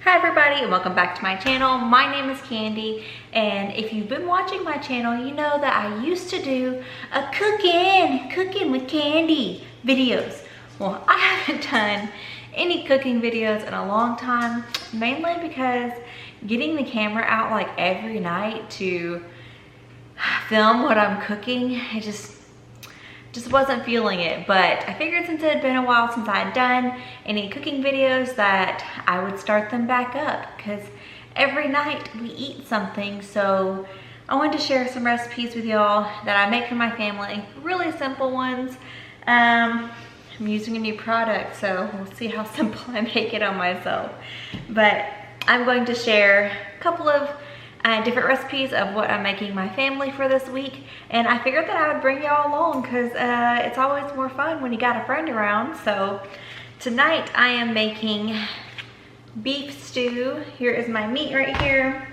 Hi everybody and welcome back to my channel. My name is Candy, and if you've been watching my channel, you know that I used to do a cooking with Candy videos. Well, I haven't done any cooking videos in a long time, mainly because getting the camera out like every night to film what I'm cooking, I just wasn't feeling it. But I figured since it had been a while since I had done any cooking videos that I would start them back up, because every night we eat something. So I wanted to share some recipes with y'all that I make for my family, really simple ones. I'm using a new product, so we'll see how simple I make it on myself. But I'm going to share a couple of different recipes of what I'm making my family for this week, and I figured that I would bring y'all along because it's always more fun when you got a friend around. So tonight I am making beef stew. Here is my meat right here.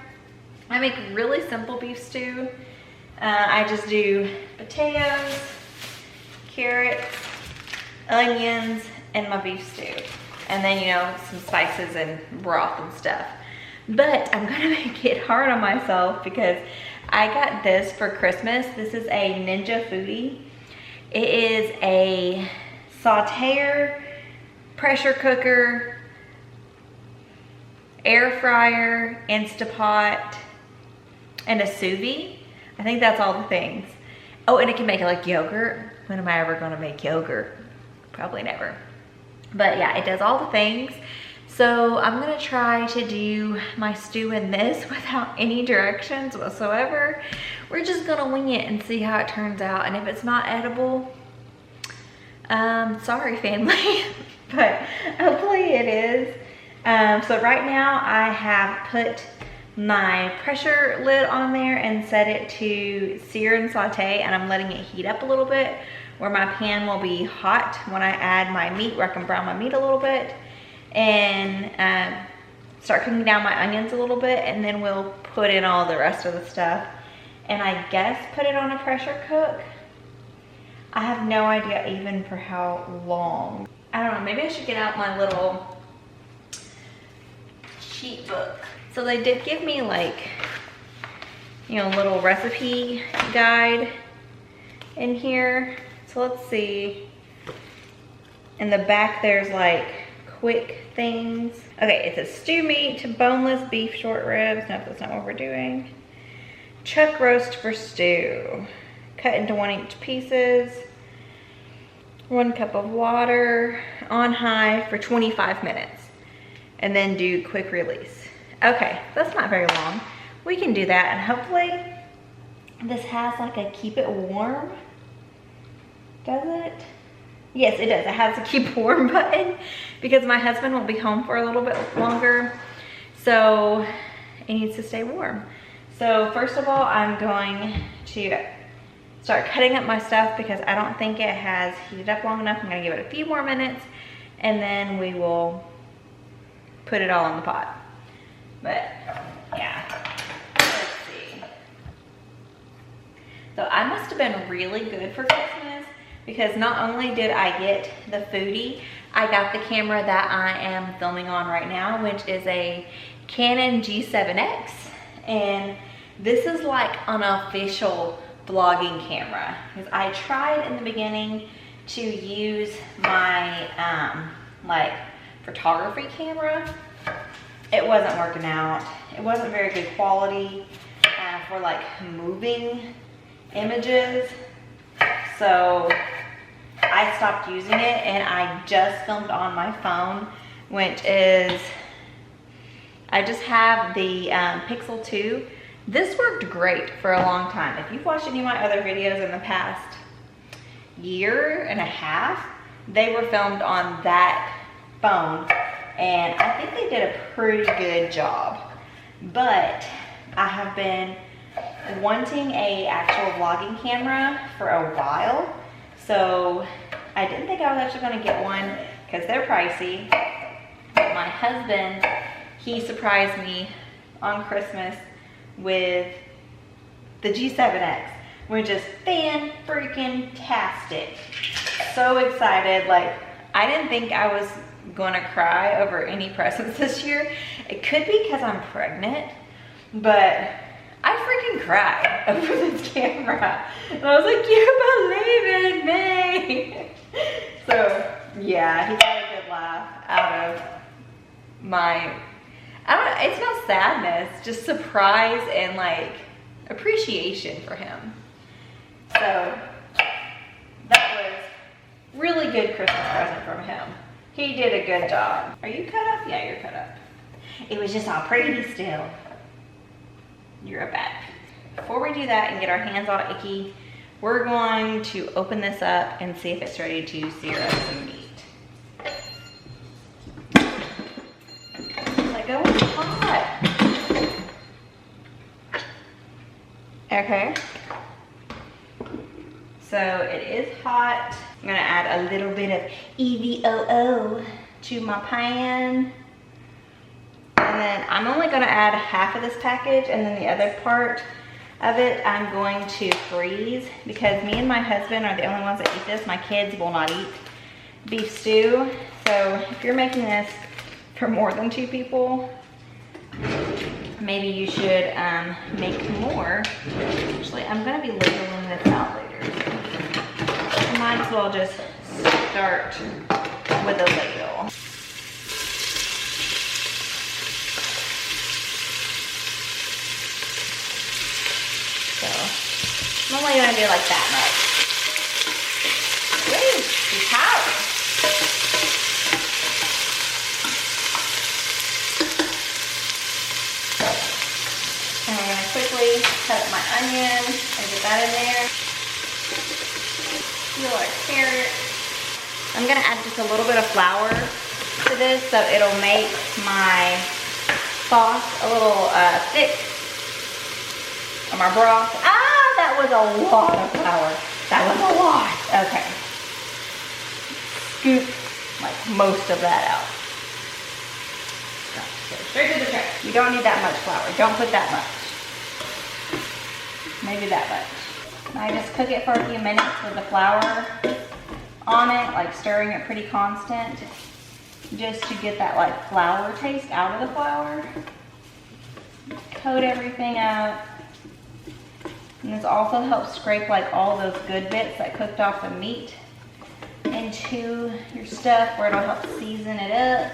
I make really simple beef stew. I just do potatoes, carrots, onions, and my beef stew, and then, you know, some spices and broth and stuff. But I'm gonna make it hard on myself because I got this for Christmas. This is a Ninja Foodie. It is a sauteer, pressure cooker, air fryer, Instapot, and a sous vide. I think that's all the things. Oh, and it can make it like yogurt. When am I ever gonna make yogurt? Probably never. But yeah, it does all the things. So I'm gonna try to do my stew in this without any directions whatsoever. We're just gonna wing it and see how it turns out. And if it's not edible, sorry family, but hopefully it is. So right now I have put my pressure lid on there and set it to sear and saute, and I'm letting it heat up a little bit where my pan will be hot when I add my meat, where I can brown my meat a little bit. And start cooking down my onions a little bit, and then we'll put in all the rest of the stuff, and I guess put it on a pressure cook. I have no idea even for how long. I don't know, maybe I should get out my little sheet book. So they did give me, like, you know, a little recipe guide in here. So let's see. In the back there's like quick things. Okay, it says stew meat, boneless beef short ribs. No, that's not what we're doing. Chuck roast for stew. Cut into 1-inch pieces. 1 cup of water on high for 25 minutes. And then do quick release. Okay, that's not very long. We can do that, and hopefully this has like a keep it warm. Does it? Yes, it does. It has a keep warm button because my husband won't be home for a little bit longer, so it needs to stay warm. So first of all, I'm going to start cutting up my stuff because I don't think it has heated up long enough. I'm going to give it a few more minutes, and then we will put it all in the pot. But yeah, let's see. So I must have been really good for Christmas, because not only did I get the Foodie, I got the camera that I am filming on right now, which is a Canon G7X. And this is like an official vlogging camera, because I tried in the beginning to use my like photography camera. It wasn't working out. It wasn't very good quality for like moving images. So I stopped using it, and I just filmed on my phone, which is, I just have the Pixel 2. This worked great for a long time. If you've watched any of my other videos in the past year and a half, they were filmed on that phone, and I think they did a pretty good job. But I have been wanting a actual vlogging camera for a while, so I didn't think I was actually going to get one because they're pricey. But my husband, he surprised me on Christmas with the G7X, which is fan-freaking-tastic. So excited. Like, I didn't think I was gonna cry over any presents this year. It could be because I'm pregnant, but I freaking cried over this camera. And I was like, you believe in me. So yeah, he got a good laugh out of my, I don't know, it's not sadness, just surprise and like appreciation for him. So that was really good Christmas present from him. He did a good job. Are you cut up? Yeah, you're cut up. It was just all pretty still. You're a bad piece. Before we do that and get our hands all icky, we're going to open this up and see if it's ready to sear up some meat. Let go, it's hot. Okay. So it is hot. I'm gonna add a little bit of EVOO to my pan. And then I'm only gonna add half of this package, and then the other part of it I'm going to freeze, because me and my husband are the only ones that eat this. My kids will not eat beef stew. So if you're making this for more than 2 people, maybe you should make more. Actually, I'm gonna be labeling this out later. I might as well just start with a ladle. So I'm only gonna do like that much. Woo, she's hot. And I'm gonna quickly cut my onion and get that in there. Peel our carrot. I'm gonna add just a little bit of flour to this so it'll make my sauce a little thick. Or my broth. Ah, that was a lot of flour. That was a lot. Okay. Scoop like most of that out. So straight to the tray. You don't need that much flour. Don't put that much. Maybe that much. I just cook it for a few minutes with the flour on it, like stirring it pretty constant, just to get that like flour taste out of the flour. Coat everything up. And this also helps scrape like all those good bits that cooked off the meat into your stuff, where it'll help season it up.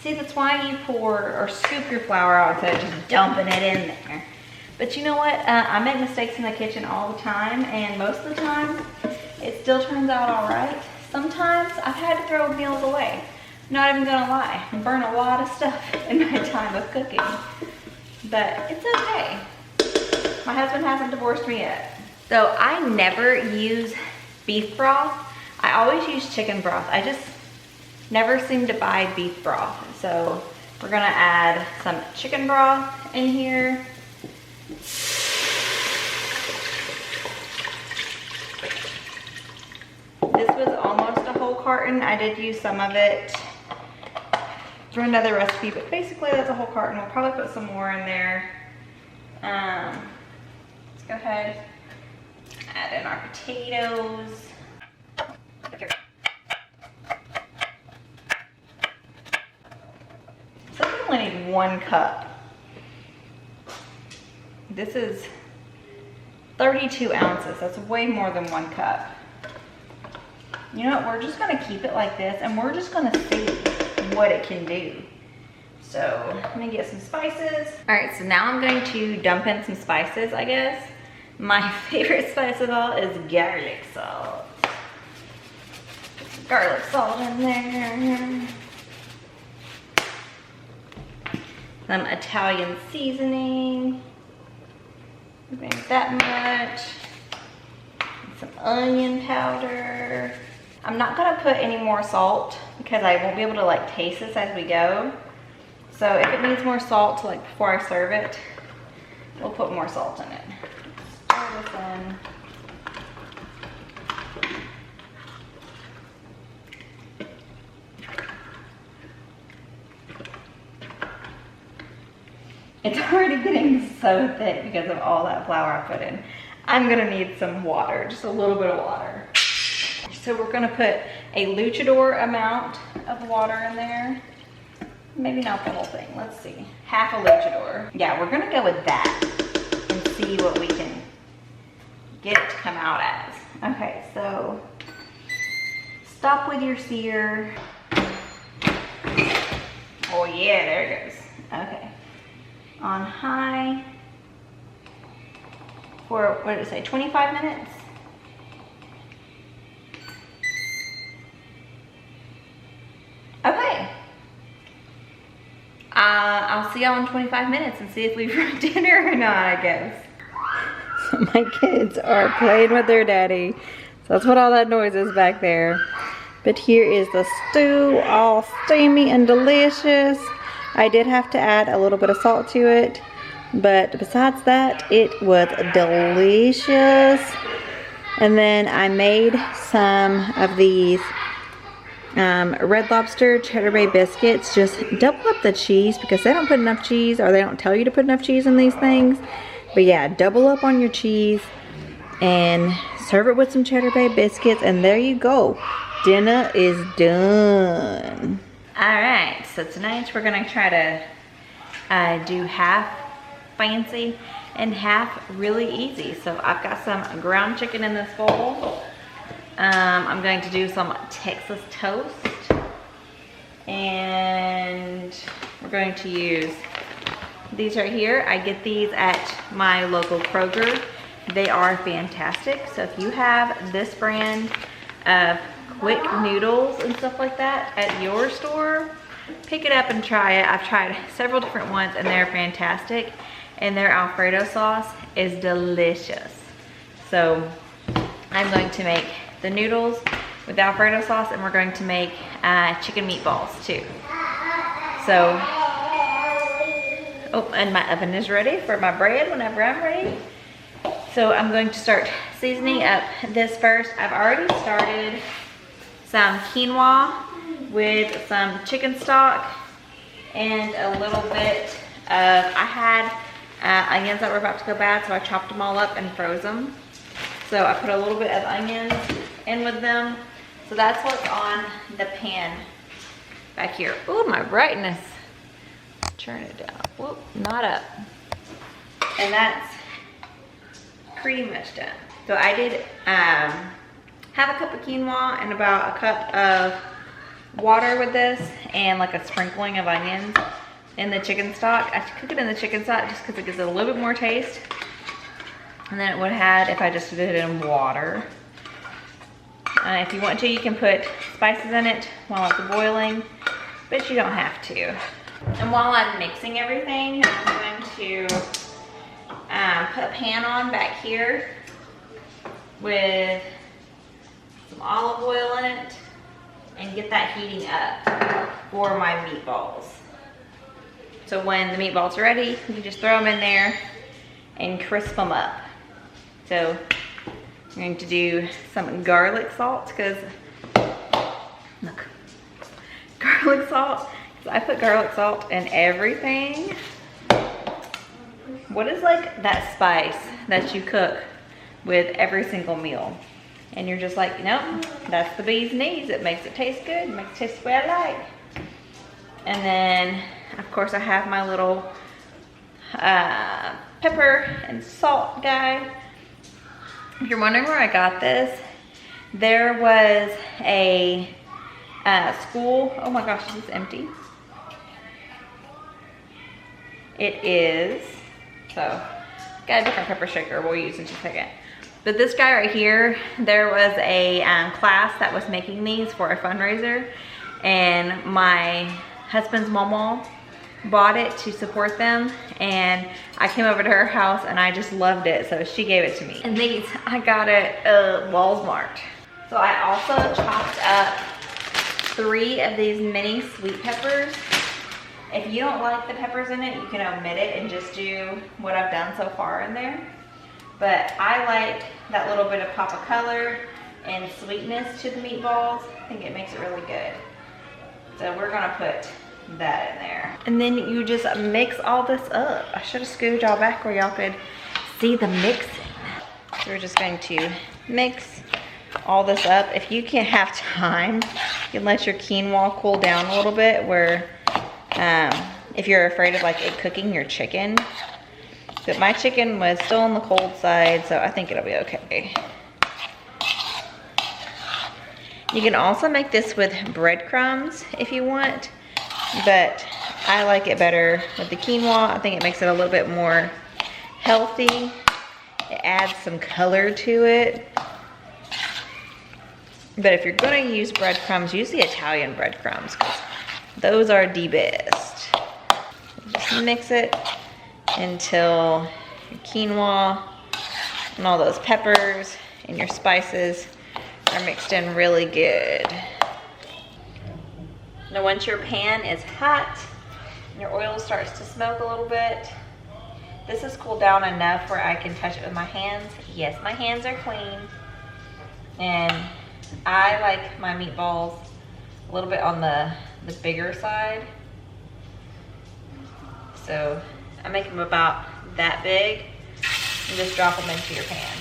See, that's why you pour or scoop your flour out instead of just dumping it in there. But you know what? I make mistakes in the kitchen all the time, and most of the time, it still turns out all right. Sometimes I've had to throw meals away. Not even gonna lie, I burn a lot of stuff in my time of cooking. But it's okay. My husband hasn't divorced me yet. So I never use beef broth. I always use chicken broth. I just never seem to buy beef broth. So we're gonna add some chicken broth in here. This was almost a whole carton. I did use some of it for another recipe, but basically that's a whole carton. We'll probably put some more in there. Let's go ahead, add in our potatoes. So I only need 1 cup. This is 32 ounces. That's way more than 1 cup. You know what? We're just gonna keep it like this, and we're just gonna see what it can do. So let me get some spices. All right, so now I'm going to dump in some spices, I guess. My favorite spice of all is garlic salt. Put some garlic salt in there. Some Italian seasoning. Maybe that much. Some onion powder. I'm not gonna put any more salt because I won't be able to like taste this as we go. So if it needs more salt, like before I serve it, we'll put more salt in it. Stir this in. It's already getting so thick because of all that flour I put in. I'm gonna need some water, just a little bit of water. So we're gonna put a luchador amount of water in there. Maybe not the whole thing, let's see. Half a luchador. Yeah, we're gonna go with that and see what we can get it to come out as. Okay, so stop with your sear. Oh yeah, there it goes. Okay, on high for, what did it say, 25 minutes? Okay. I'll see y'all in 25 minutes and see if we've had dinner or not, I guess. So my kids are playing with their daddy. So that's what all that noise is back there. But here is the stew, all steamy and delicious. I did have to add a little bit of salt to it. But besides that, it was delicious. And then I made some of these Red Lobster Cheddar Bay biscuits. Just double up the cheese because they don't put enough cheese, or they don't tell you to put enough cheese in these things. But yeah, double up on your cheese and serve it with some Cheddar Bay biscuits, and there you go. Dinner is done. Alright, so tonight we're gonna try to do half fancy and half really easy. So I've got some ground chicken in this bowl. I'm going to do some Texas toast, and we're going to use these right here. I get these at my local Kroger. They are fantastic. So if you have this brand of quick noodles and stuff like that at your store, pick it up and try it. I've tried several different ones and they're fantastic, and their Alfredo sauce is delicious. So I'm going to make the noodles with Alfredo sauce, and we're going to make chicken meatballs too. So, oh, and my oven is ready for my bread whenever I'm ready. So I'm going to start seasoning up this first. I've already started some quinoa with some chicken stock and a little bit of, I had onions that were about to go bad, so I chopped them all up and froze them. So I put a little bit of onions in with them. So that's what's on the pan back here. Ooh, my brightness. Turn it down. Whoop, not up. And that's pretty much done. So I did have a cup of quinoa and about a cup of water with this, and like a sprinkling of onions in the chicken stock. I cook it in the chicken stock just because it gives it a little bit more taste and then it would have if I just did it in water. If you want to, you can put spices in it while it's boiling, but you don't have to. And while I'm mixing everything, I'm going to put a pan on back here with some olive oil in it and get that heating up for my meatballs. So when the meatballs are ready, you can just throw them in there and crisp them up. So I'm going to do some garlic salt because, look, garlic salt, because I put garlic salt in everything. What is like that spice that you cook with every single meal? And you're just like, nope, that's the bee's knees. It makes it taste good, it makes it taste the way I like. And then, of course, I have my little pepper and salt guy. If you're wondering where I got this, there was a school. Oh my gosh, is this empty? It is. So, got a different pepper shaker we'll use in just a second. But this guy right here, there was a class that was making these for a fundraiser, and my husband's mama bought it to support them, and I came over to her house and I just loved it, so she gave it to me. And these I got at Walmart. So I also chopped up 3 of these mini sweet peppers. If you don't like the peppers in it, you can omit it and just do what I've done so far in there. But I like that little bit of pop of color and sweetness to the meatballs. I think it makes it really good. So we're gonna put that in there. And then you just mix all this up. I should have scooted y'all back where y'all could see the mixing. So we're just going to mix all this up. If you can't have time, you can let your quinoa cool down a little bit, where if you're afraid of like it cooking your chicken. But my chicken was still on the cold side, so I think it'll be okay. You can also make this with breadcrumbs if you want, but I like it better with the quinoa. I think it makes it a little bit more healthy. It adds some color to it. But if you're gonna use breadcrumbs, use the Italian breadcrumbs, because those are the best. Just mix it until your quinoa and all those peppers and your spices are mixed in really good. Now once your pan is hot and your oil starts to smoke a little bit, this has cooled down enough where I can touch it with my hands. Yes, my hands are clean. And I like my meatballs a little bit on the bigger side. So I make them about that big and just drop them into your pan.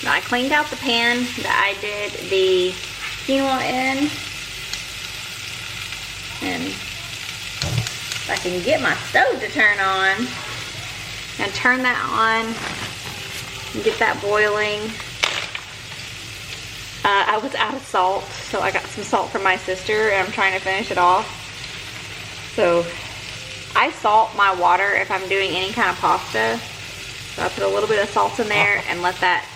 Now I cleaned out the pan that I did the quinoa in, and if I can get my stove to turn on, and turn that on and get that boiling. I was out of salt, so I got some salt from my sister and I'm trying to finish it off. So I salt my water if I'm doing any kind of pasta. So I put a little bit of salt in there and let that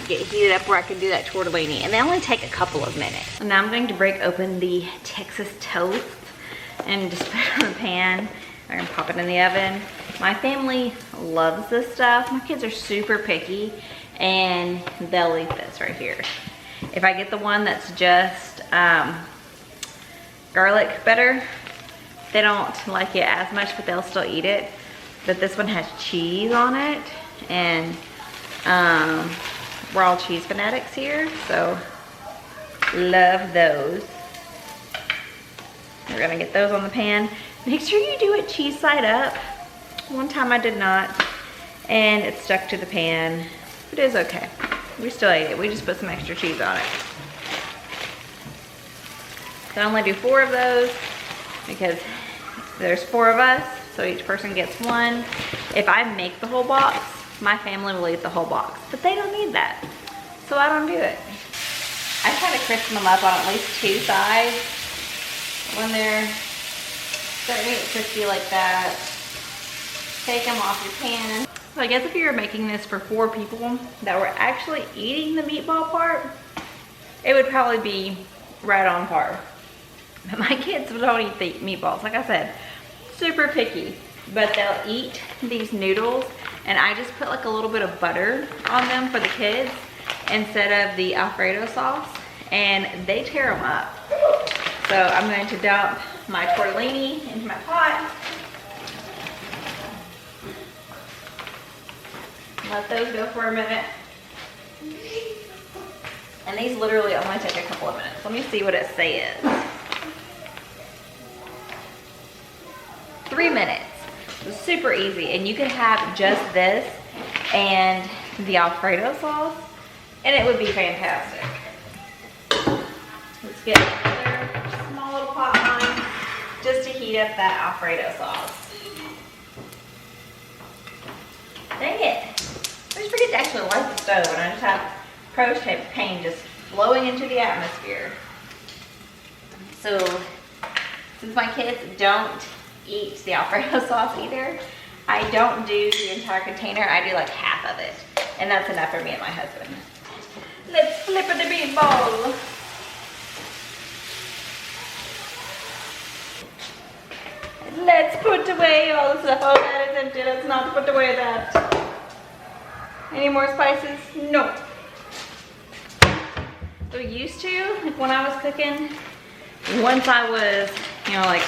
get heated up where I can do that tortellini. And they only take a couple of minutes. And now I'm going to break open the Texas toast and just put it on the pan. I'm gonna pop it in the oven. My family loves this stuff. My kids are super picky and they'll eat this right here. If I get the one that's just garlic butter, they don't like it as much, but they'll still eat it. But this one has cheese on it, and we're all cheese fanatics here, so love those. We're gonna get those on the pan. Make sure you do it cheese side up. One time I did not, and it stuck to the pan. It is okay. We still ate it. We just put some extra cheese on it. So I only do 4 of those because there's 4 of us, so each person gets one. If I make the whole box, my family will eat the whole box, but they don't need that, so I don't do it. I try to crisp them up on at least 2 sides. When they're starting to get crispy like that, take them off your pan. So I guess if you were making this for 4 people that were actually eating the meatball part, it would probably be right on par. But my kids don't eat the meatballs. Like I said, super picky, but they'll eat these noodles, and I just put like a little bit of butter on them for the kids instead of the Alfredo sauce, and they tear them up. So I'm going to dump my tortellini into my pot. Let those go for a minute. And these literally only take a couple of minutes. Let me see what it says. 3 minutes. It's super easy, and you can have just this and the Alfredo sauce, and it would be fantastic. Let's get another small little pot on just to heat up that Alfredo sauce. Dang it. I just forget to actually light the stove, and I just have propane just blowing into the atmosphere. So, since my kids don't eat the Alfredo sauce either, I don't do the entire container. I do like half of it, and that's enough for me and my husband. Let's flip the meatball. Let's put away all the stuff. Oh, that is empty. Let's not put away that. Any more spices? No. So used to, like when I was cooking, once I was, like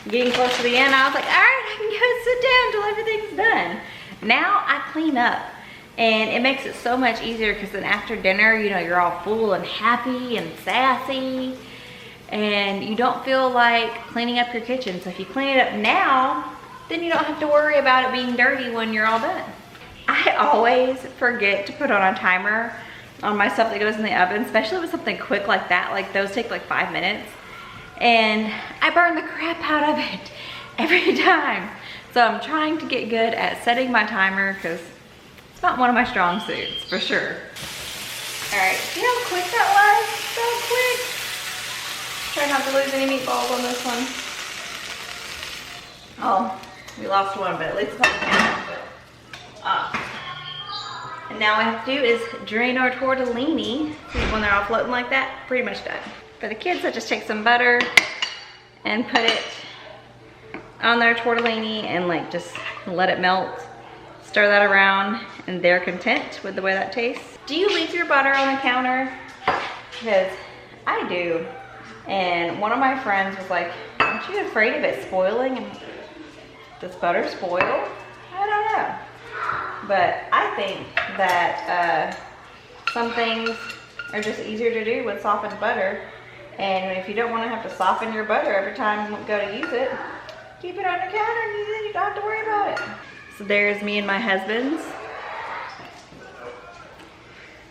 getting close to the end, I was like, all right, I can go sit down until everything's done. Now I clean up, and it makes it so much easier, because then after dinner, you're all full and happy and sassy, and you don't feel like cleaning up your kitchen. So if you clean it up now, then you don't have to worry about it being dirty when you're all done. I always forget to put on a timer on my stuff that goes in the oven, especially with something quick like that. Like those take like 5 minutes, and I burn the crap out of it every time. So I'm trying to get good at setting my timer because it's not one of my strong suits, for sure. All right, see how quick that was? So quick. Try not to lose any meatballs on this one. Oh, we lost one, but at least it's not the and now what we have to do is drain our tortellini. See, when they're all floating like that, pretty much done. For the kids, I just take some butter and put it on their tortellini and like just let it melt. Stir that around, and they're content with the way that tastes. Do you leave your butter on the counter? Because I do. And one of my friends was like, aren't you afraid of it spoiling? And does butter spoil? I don't know. But I think that some things are just easier to do with softened butter. And if you don't want to have to soften your butter every time you go to use it, keep it on your counter and then you don't have to worry about it. So there's me and my husband's.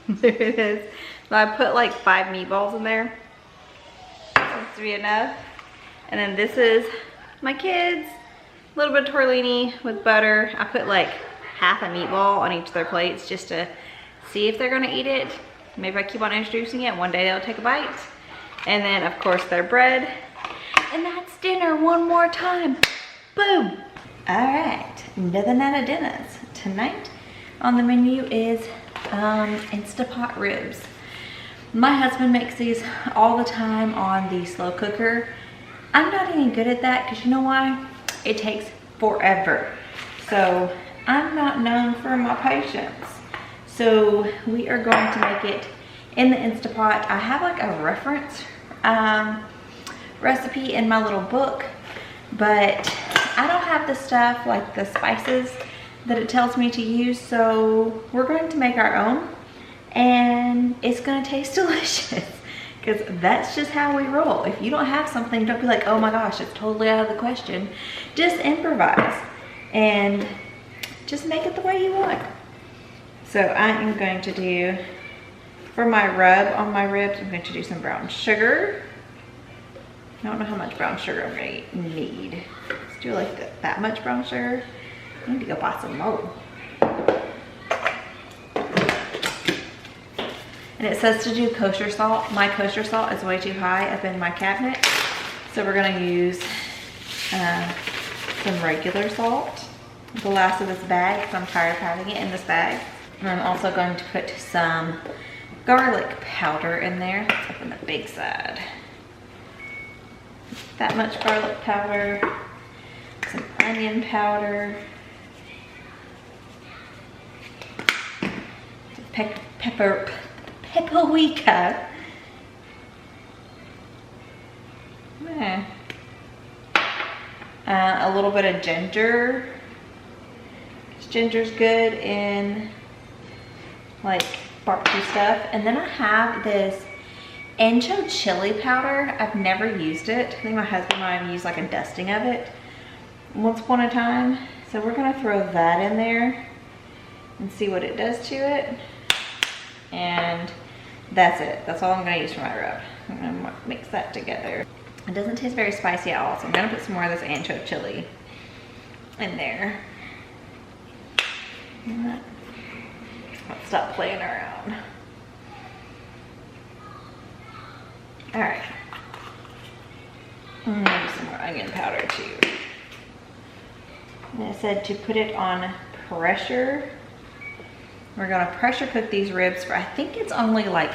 There it is. So I put like 5 meatballs in there. Seems to be enough. And then this is my kids. A little bit of tortellini with butter. I put like half a meatball on each of their plates just to see if they're gonna eat it. Maybe if I keep on introducing it, one day they'll take a bite. And then of course their bread. And that's dinner one more time. Boom. All right, nothing out of dinners. Tonight on the menu is Insta Pot Ribs. My husband makes these all the time on the slow cooker. I'm not any good at that because you know why? It takes forever. So I'm not known for my patience. So we are going to make it in the Instapot. I have like a reference recipe in my little book, but I don't have the stuff like the spices that it tells me to use. So we're going to make our own, and it's gonna taste delicious because that's just how we roll. If you don't have something, don't be like, oh my gosh, it's totally out of the question. Just improvise and just make it the way you want. So I am going to do, for my rub on my ribs, I'm going to do some brown sugar. I don't know how much brown sugar I'm going to need. Let's do like that much brown sugar. I need to go buy some more. And it says to do kosher salt. My kosher salt is way too high up in my cabinet. So we're going to use some regular salt. The last of this bag, because I'm tired of having it in this bag. And I'm also going to put some garlic powder in there. It's up on the big side. That much garlic powder, some onion powder, paprika. A little bit of ginger. Ginger's good in like barbecue stuff. And then I have this ancho chili powder. I've never used it. I think my husband might have used like a dusting of it once upon a time. So we're gonna throw that in there and see what it does to it. And that's it. That's all I'm gonna use for my rub. I'm gonna mix that together. It doesn't taste very spicy at all, so I'm gonna put some more of this ancho chili in there. Let's stop playing around. All right. Maybe some more onion powder too. And it said to put it on pressure. We're gonna pressure cook these ribs for, I think it's only like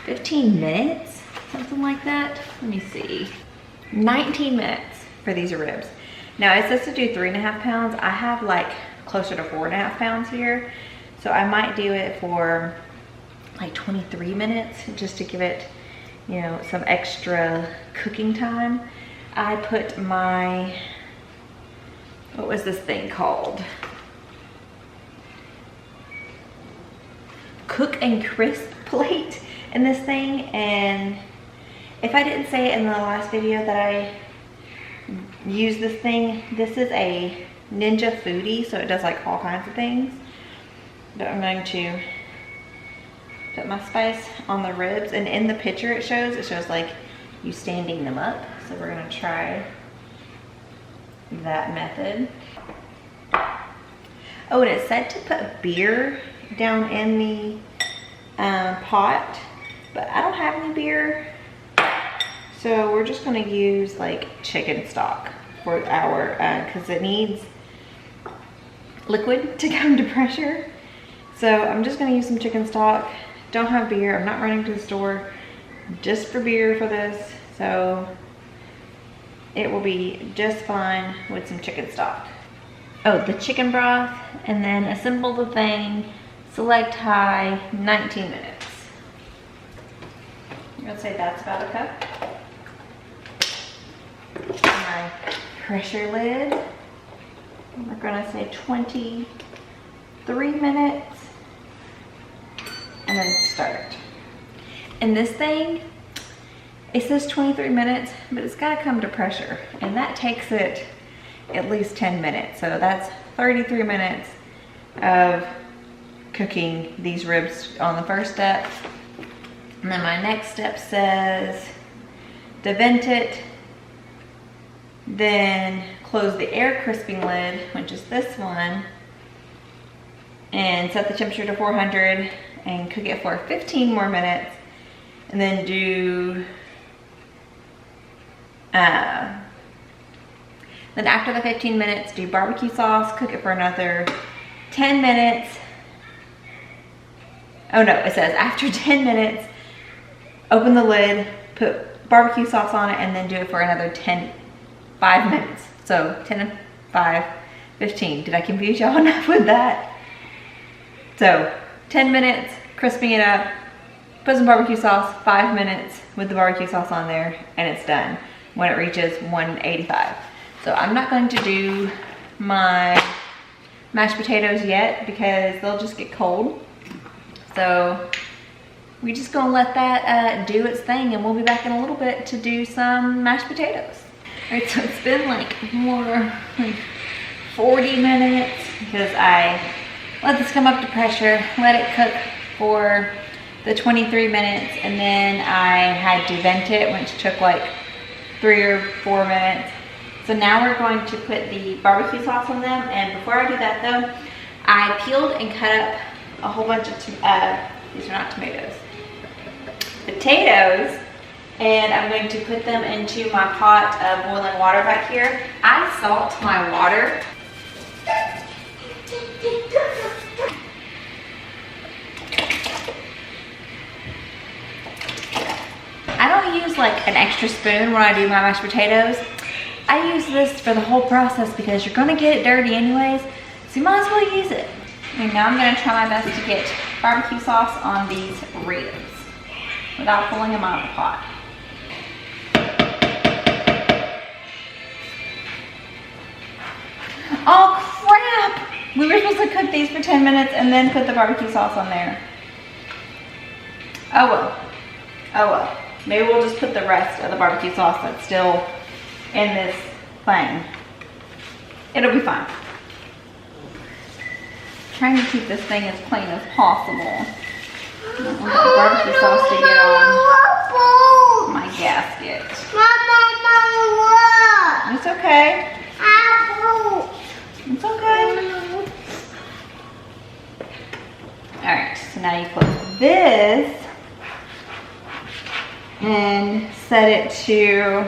15 minutes, something like that. Let me see. 19 minutes for these ribs. Now it says to do 3.5 pounds. I have like closer to 4.5 pounds here. So I might do it for like 23 minutes just to give it, you know, some extra cooking time. I put my, what was this thing called? Cook and crisp plate in this thing, and If I didn't say it in the last video that I use this thing, this is a Ninja Foodie, so it does like all kinds of things. But I'm going to put my spice on the ribs, and in the picture it shows like you standing them up. So we're gonna try that method. Oh, and it said to put beer down in the pot, but I don't have any beer. So we're just gonna use like chicken stock for our, cause it needs liquid to come to pressure. So I'm just gonna use some chicken stock. Don't have beer, I'm not running to the store just for beer for this. So it will be just fine with some chicken stock. Oh, the chicken broth, and then assemble the thing, select high, 19 minutes. I'm gonna say that's about a cup. My pressure lid, we're gonna say 23 minutes, and then start. And this thing, it says 23 minutes, but it's gotta come to pressure, and that takes it at least 10 minutes. So that's 33 minutes of cooking these ribs on the first step. And then my next step says devent it, then close the air crisping lid, which is this one, and set the temperature to 400 and cook it for 15 more minutes, and then do then after the 15 minutes, do barbecue sauce, cook it for another 10 minutes. Oh no, it says after 10 minutes, open the lid, put barbecue sauce on it, and then do it for another 5 minutes. So 10 and 5, 15. Did I confuse y'all enough with that? So 10 minutes, crisping it up, put some barbecue sauce, 5 minutes with the barbecue sauce on there, and it's done when it reaches 185. So I'm not going to do my mashed potatoes yet because they'll just get cold. So we're just gonna let that do its thing, and we'll be back in a little bit to do some mashed potatoes. All right, so it's been like more like 40 minutes because I let this come up to pressure, let it cook for the 23 minutes, and then I had to vent it, which took like 3 or 4 minutes. So now we're going to put the barbecue sauce on them, and before I do that though, I peeled and cut up a whole bunch of, these are not tomatoes, potatoes, and I'm going to put them into my pot of boiling water back here. I salt my water. I don't use like an extra spoon when I do my mashed potatoes. I use this for the whole process because you're gonna get it dirty anyways, so you might as well use it. And now I'm gonna try my best to get barbecue sauce on these ribs without pulling them out of the pot. Oh crap! We were supposed to cook these for 10 minutes and then put the barbecue sauce on there. Oh well. Oh well. Maybe we'll just put the rest of the barbecue sauce that's still in this thing. It'll be fine. Trying to keep this thing as clean as possible. I don't want the barbecue sauce to get on my gasket. It's okay. It's okay. Alright, so now you close this and set it to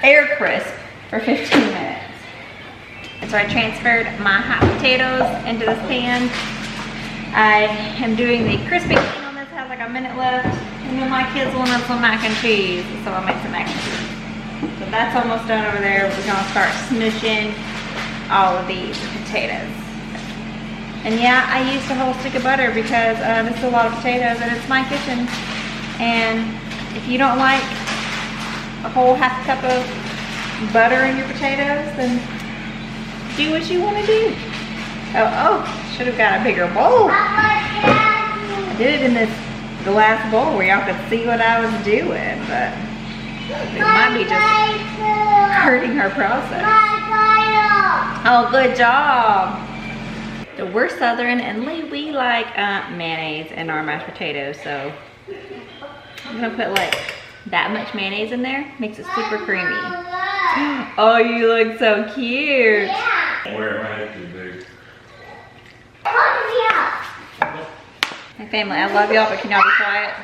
air crisp for 15 minutes. And so I transferred my hot potatoes into this pan. I am doing the crisping thing on this, has like a minute left, and then my kids wanted some mac and cheese, so I made some mac and cheese. So that's almost done over there. We're gonna start smushing all of these potatoes. And yeah, I used a whole stick of butter because this is a lot of potatoes and it's my kitchen. And if you don't like a whole half cup of butter in your potatoes, then do what you want to do. Oh, should have got a bigger bowl. I did it in the last bowl where y'all could see what I was doing, but It might be just hurting her process. Oh, good job. So we're Southern and we like mayonnaise in our mashed potatoes. So I'm gonna put like that much mayonnaise in there. Makes it super creamy. Oh, you look so cute. Where am I too big? My family, I love y'all, but can y'all be quiet?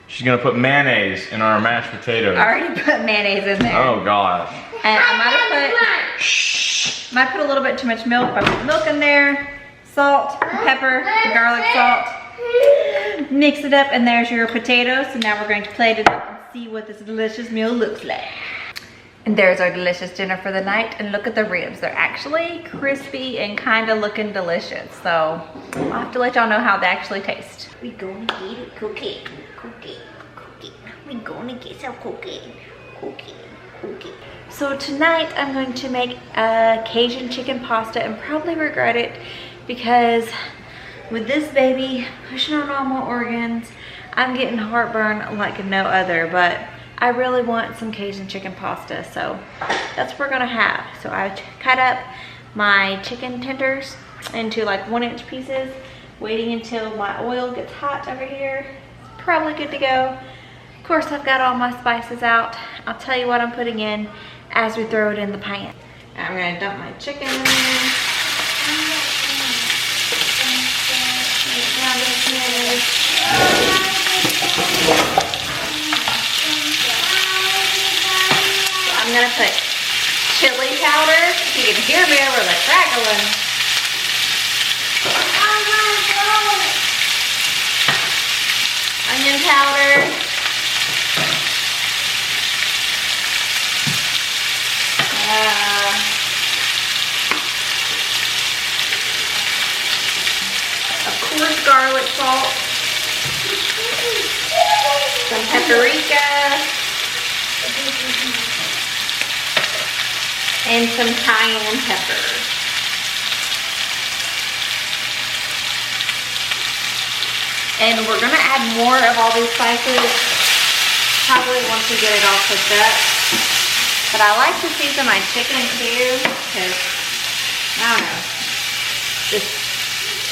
She's gonna put mayonnaise in our mashed potatoes. I already put mayonnaise in there. Oh gosh. And I might put a little bit too much milk. I put milk in there, salt, pepper, garlic salt. Mix it up, and there's your potatoes. So now we're going to plate it up and see what this delicious meal looks like. And there's our delicious dinner for the night. And look at the ribs. They're actually crispy and kind of looking delicious. So I'll have to let y'all know how they actually taste. We gonna get it, cookie. We gonna get some cookie. So tonight I'm going to make a Cajun chicken pasta and probably regret it, because with this baby pushing on all my organs, I'm getting heartburn like no other. But I really want some Cajun chicken pasta, so that's what we're gonna have. So I cut up my chicken tenders into like 1-inch pieces, waiting until my oil gets hot over here. Probably good to go. Of course, I've got all my spices out. I'll tell you what I'm putting in as we throw it in the pan. I'm gonna dump my chicken in there. I'm gonna put chili powder. You can hear me over the crackling. Onion powder. Of course, garlic salt. Some paprika. And some cayenne pepper. And we're gonna add more of all these spices probably once we get it all cooked up. But I like to season my chicken too, because I don't know, just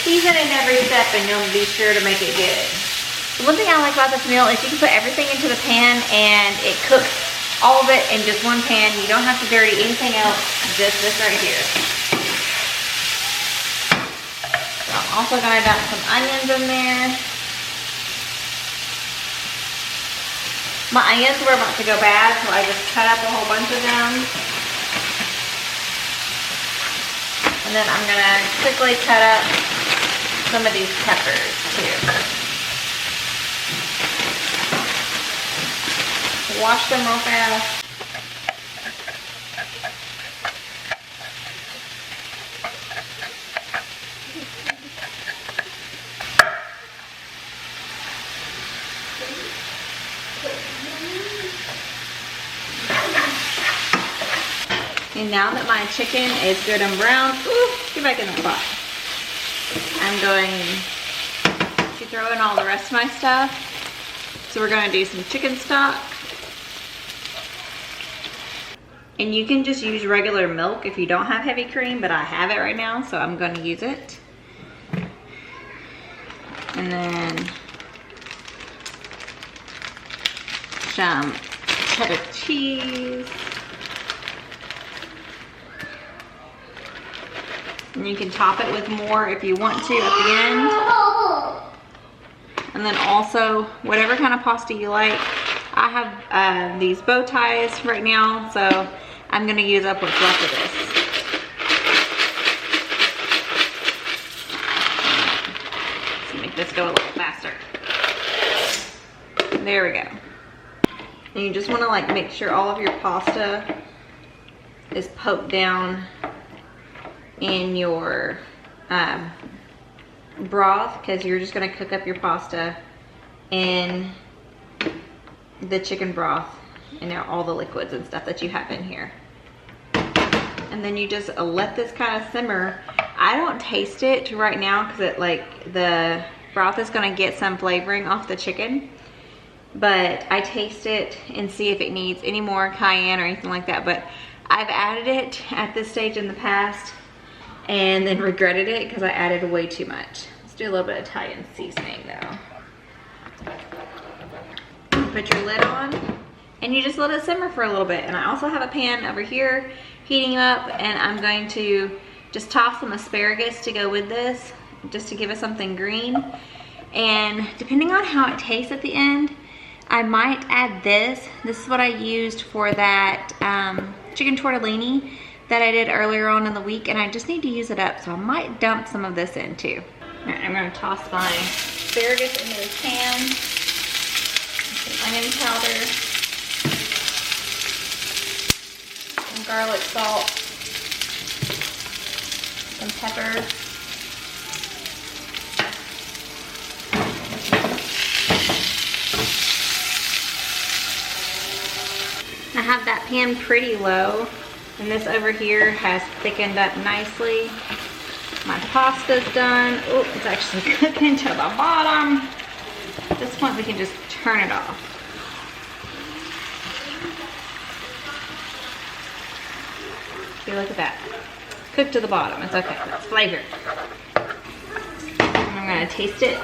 season in every step and you'll be sure to make it good. The one thing I like about this meal is you can put everything into the pan and it cooks all of it in just one pan. You don't have to dirty anything else, just this right here. So I'm also gonna dump some onions in there. My onions were about to go bad, so I just cut up a whole bunch of them. And then I'm gonna quickly cut up some of these peppers too. Wash them real fast. And now that my chicken is good and brown, get back in the pot. I'm going to throw in all the rest of my stuff. So we're gonna do some chicken stock. And you can just use regular milk if you don't have heavy cream, but I have it right now, so I'm gonna use it. And then some cheddar cheese. And you can top it with more if you want to at the end. And then also, whatever kind of pasta you like. I have these bow ties right now, so I'm gonna use up what's left of this. Let's make this go a little faster. There we go. And you just wanna like make sure all of your pasta is poked down in your broth, because you're just gonna cook up your pasta in the chicken broth and all the liquids and stuff that you have in here. and then you just let this kind of simmer. I don't taste it right now because it like the broth is gonna get some flavoring off the chicken, but I taste it and see if it needs any more cayenne or anything like that. But I've added it at this stage in the past and then regretted it because I added way too much. Let's do a little bit of Italian seasoning though. Put your lid on and you just let it simmer for a little bit. And I also have a pan over here heating up, and I'm going to just toss some asparagus to go with this, just to give us something green. And depending on how it tastes at the end, I might add this. This is what I used for that chicken tortellini that I did earlier on in the week, and I just need to use it up, so I might dump some of this in too. All right, I'm gonna toss my asparagus into this pan. Some onion powder, some garlic salt, some pepper. I have that pan pretty low, and this over here has thickened up nicely. My pasta's done. Oh, it's actually cooking to the bottom. At this point, we can just turn it off. See, look at that. Cooked to the bottom. It's okay. That's flavor. And I'm gonna taste it.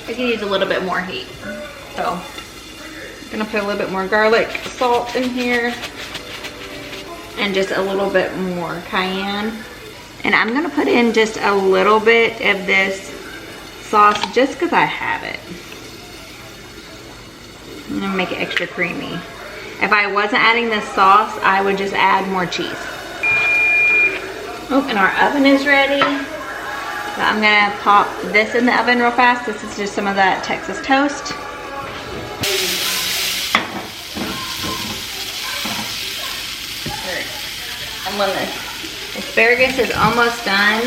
I could use a little bit more heat. So I'm gonna put a little bit more garlic salt in here and just a little bit more cayenne. And I'm gonna put in just a little bit of this sauce just because I have it. I'm gonna make it extra creamy. If I wasn't adding this sauce, I would just add more cheese. Oh, and our oven is ready. So I'm gonna pop this in the oven real fast. This is just some of that Texas toast. And when the asparagus is almost done,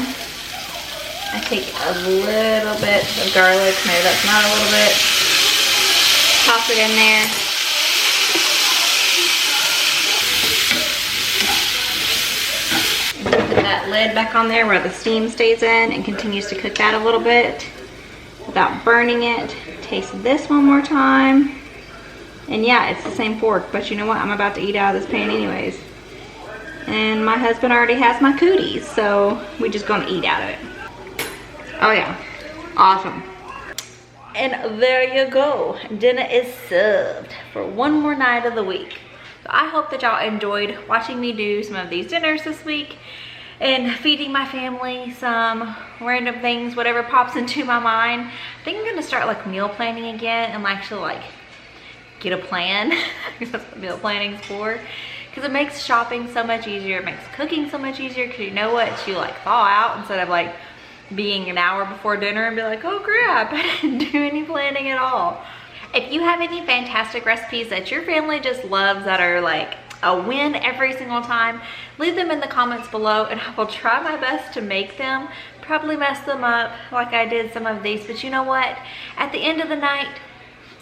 I take a little bit of garlic, maybe that's not a little bit, toss it in there. And put that lid back on there where the steam stays in and continues to cook that a little bit without burning it. Taste this one more time. And yeah, it's the same fork, but you know what? I'm about to eat out of this pan anyways. And my husband already has my cooties, so we're just gonna eat out of it. Oh yeah, awesome. And there you go, dinner is served for one more night of the week. So I hope that y'all enjoyed watching me do some of these dinners this week and feeding my family some random things, whatever pops into my mind. I think I'm gonna start like meal planning again and actually like get a plan. That's what meal planning's for. Because it makes shopping so much easier. It makes cooking so much easier because you know what you like thaw out instead of like being an hour before dinner and be like, oh crap, I didn't do any planning at all. If you have any fantastic recipes that your family just loves that are like a win every single time, leave them in the comments below and I will try my best to make them. Probably mess them up like I did some of these, but you know what? At the end of the night,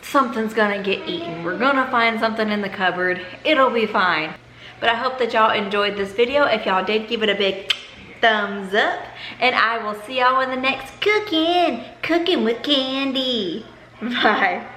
something's gonna get eaten. We're gonna find something in the cupboard. It'll be fine. But I hope that y'all enjoyed this video. If y'all did, give it a big thumbs up. And I will see y'all in the next cooking with Candy. Bye.